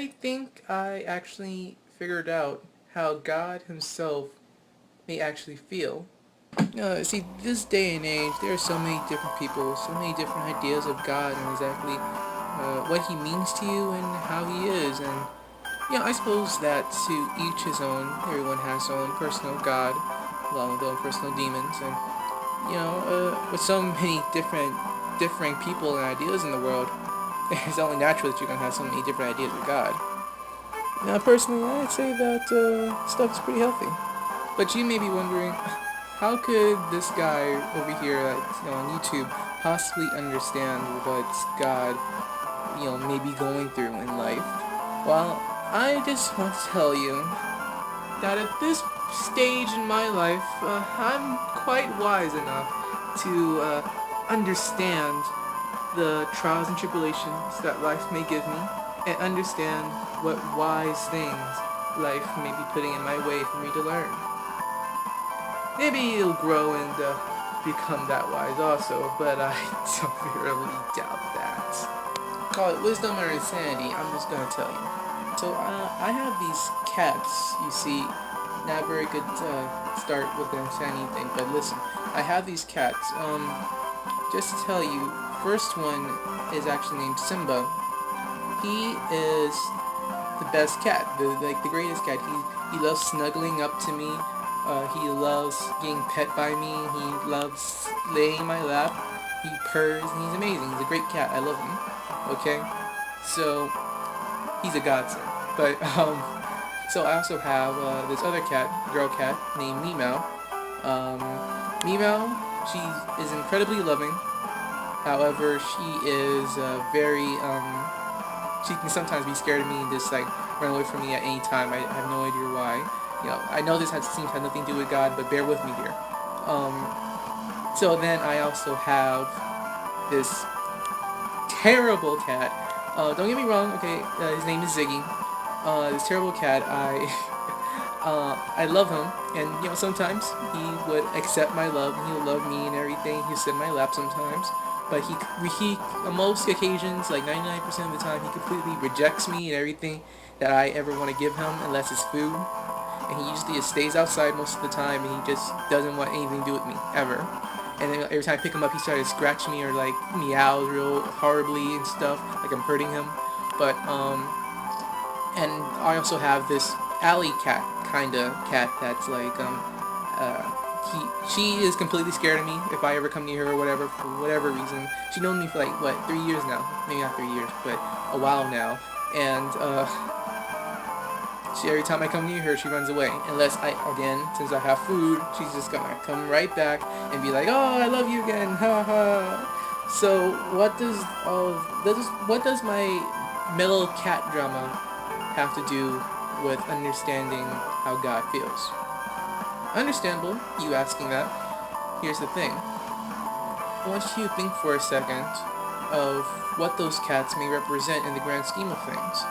I think I actually figured out how God himself may actually feel. See, this day and age, there are so many different people, so many different ideas of God and exactly what he means to you and how he is. And, I suppose that to each his own. Everyone has their own personal God, along with their own personal demons. And, with so many differing people and ideas in the world, it's only natural that you're going to have so many different ideas of God. Now, personally, I'd say that stuff is pretty healthy. But you may be wondering, how could this guy over here on YouTube possibly understand what God, may be going through in life? Well, I just want to tell you that at this stage in my life, I'm quite wise enough to understand the trials and tribulations that life may give me, and understand what wise things life may be putting in my way for me to learn. Maybe it'll grow and become that wise also, but I don't really doubt that. Call it wisdom or insanity, I'm just gonna tell you. So I have these cats, you see. Not a very good start with the insanity thing, but listen, I have these cats. Just to tell you, first one is actually named Simba. He is the best cat, the greatest cat. He loves snuggling up to me. He loves getting pet by me. He loves laying in my lap. He purrs, and he's amazing. He's a great cat. I love him. Okay, so he's a godsend. But so I also have this other cat, girl cat named Meow. Meow, she is incredibly loving. However, she is very she can sometimes be scared of me and just like run away from me at any time. I have no idea why. I know this seems to have nothing to do with God, but bear with me here. So then I also have this terrible cat. Don't get me wrong. Okay, his name is Ziggy. This terrible cat. I love him, and sometimes he would accept my love, and he'll love me and everything. He'll sit in my lap sometimes. But he on most occasions, like 99% of the time, he completely rejects me and everything that I ever want to give him, unless it's food. And he usually just stays outside most of the time, and he just doesn't want anything to do with me, ever. And then every time I pick him up, he started scratching me or like meows real horribly and stuff, like I'm hurting him. But, and I also have this alley cat, kinda cat, that's like, she is completely scared of me if I ever come near her or whatever, for whatever reason. She's known me for like, 3 years now? Maybe not 3 years, but a while now. And, every time I come near her, she runs away. Unless since I have food, she's just gonna come right back and be like, "Oh, I love you again, ha ha." So, what does my mellow cat drama have to do with understanding how God feels? Understandable, you asking that. Here's the thing. I want you to think for a second of what those cats may represent in the grand scheme of things.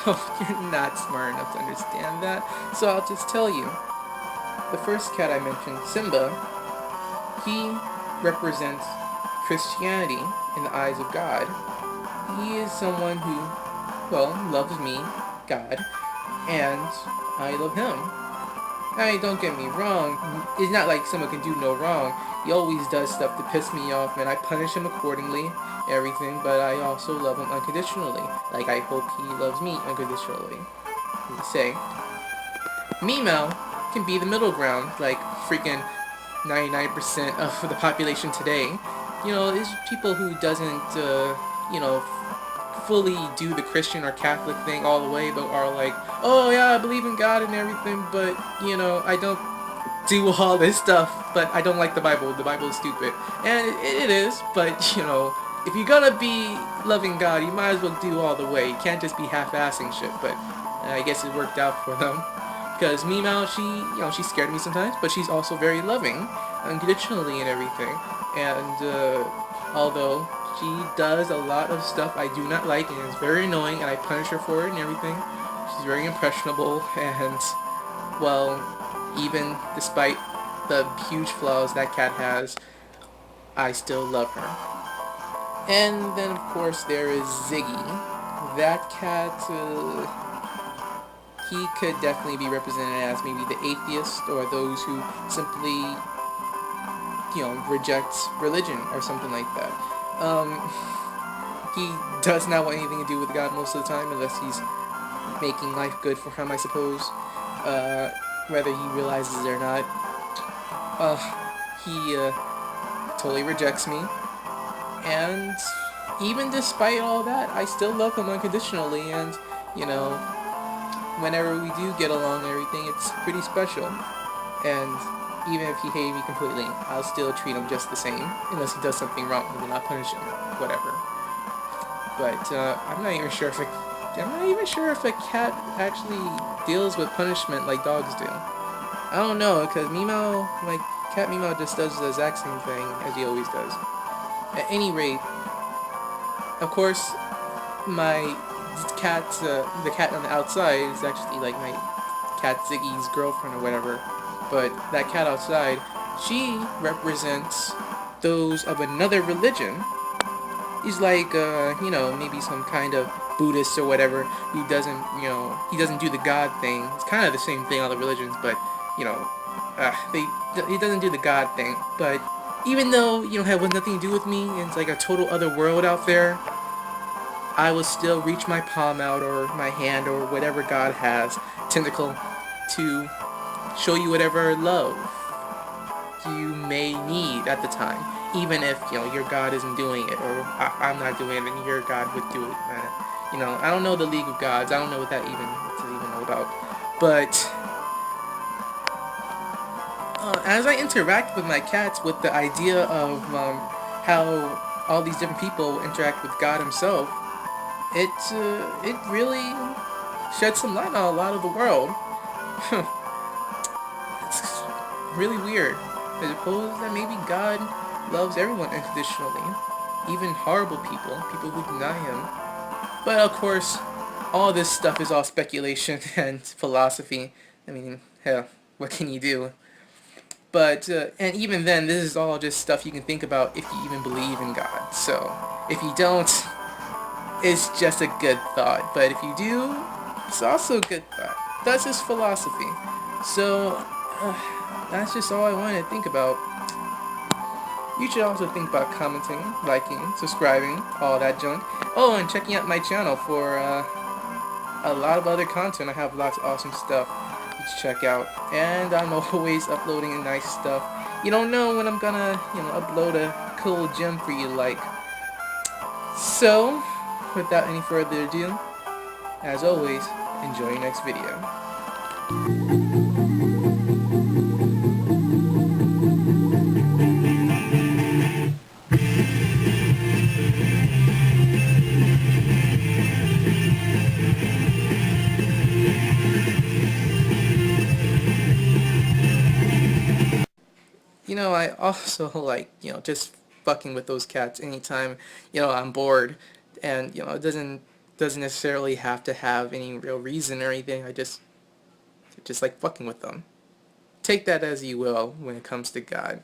Oh, you're not smart enough to understand that, so I'll just tell you. The first cat I mentioned, Simba, he represents Christianity in the eyes of God. He is someone who, loves me, God, and I love him. I mean, don't get me wrong, it's not like someone can do no wrong. He always does stuff to piss me off, and I punish him accordingly, everything, but I also love him unconditionally. Like, I hope he loves me unconditionally. You say. Meow can be the middle ground, like freaking 99% of the population today. There's people who doesn't, fully do the Christian or Catholic thing all the way, but are like, oh yeah, I believe in God and everything, but, I don't do all this stuff, but I don't like the Bible. The Bible is stupid. And it is, but, if you're gonna be loving God, you might as well do all the way. You can't just be half-assing shit, but I guess it worked out for them. Because Meow, she's scared of me sometimes, but she's also very loving, unconditionally and everything. And, although she does a lot of stuff I do not like, and it's very annoying, and I punish her for it and everything, she's very impressionable, and, even despite the huge flaws that cat has, I still love her. And then, of course, there is Ziggy. that cat, he could definitely be represented as maybe the atheist or those who simply, reject religion or something like that. He does not want anything to do with God most of the time unless he's making life good for him, I suppose. Whether he realizes it or not. He totally rejects me. And even despite all that, I still love him unconditionally. And, whenever we do get along and everything, it's pretty special. And even if he hated me completely, I'll still treat him just the same. Unless he does something wrong, and then I'll punish him. Whatever. But I'm not even sure if a cat actually deals with punishment like dogs do. I don't know, because cat Meow just does the exact same thing as he always does. At any rate, of course, my cat, the cat on the outside is actually like my cat Ziggy's girlfriend or whatever. But that cat outside, she represents those of another religion. He's like, maybe some kind of Buddhist or whatever who doesn't, he doesn't do the God thing. It's kind of the same thing, all the religions, but, he doesn't do the God thing. But even though, it has nothing to do with me, and it's like a total other world out there, I will still reach my palm out or my hand or whatever God has, tentacle, to show you whatever love you may need at the time. Even if, your God isn't doing it, or I'm not doing it, and your God would do it. I don't know the League of Gods. I don't know what's even all about. But as I interact with my cats with the idea of how all these different people interact with God himself, it really sheds some light on a lot of the world. It's really weird. I suppose that maybe God loves everyone unconditionally, even horrible people who deny him. But of course, all this stuff is all speculation and philosophy. I mean, hell, what can you do? But, and even then, this is all just stuff you can think about if you even believe in God. So, if you don't, it's just a good thought. But if you do, it's also a good thought. That's just philosophy. So, that's just all I wanted to think about. You should also think about commenting, liking, subscribing, all that junk. Oh, and checking out my channel for a lot of other content. I have lots of awesome stuff to check out. And I'm always uploading nice stuff. You don't know when I'm gonna, upload a cool gem for you to like. So, without any further ado, as always, enjoy your next video. I also like, just fucking with those cats anytime, I'm bored. And, it doesn't necessarily have to have any real reason or anything. I just like fucking with them. Take that as you will when it comes to God.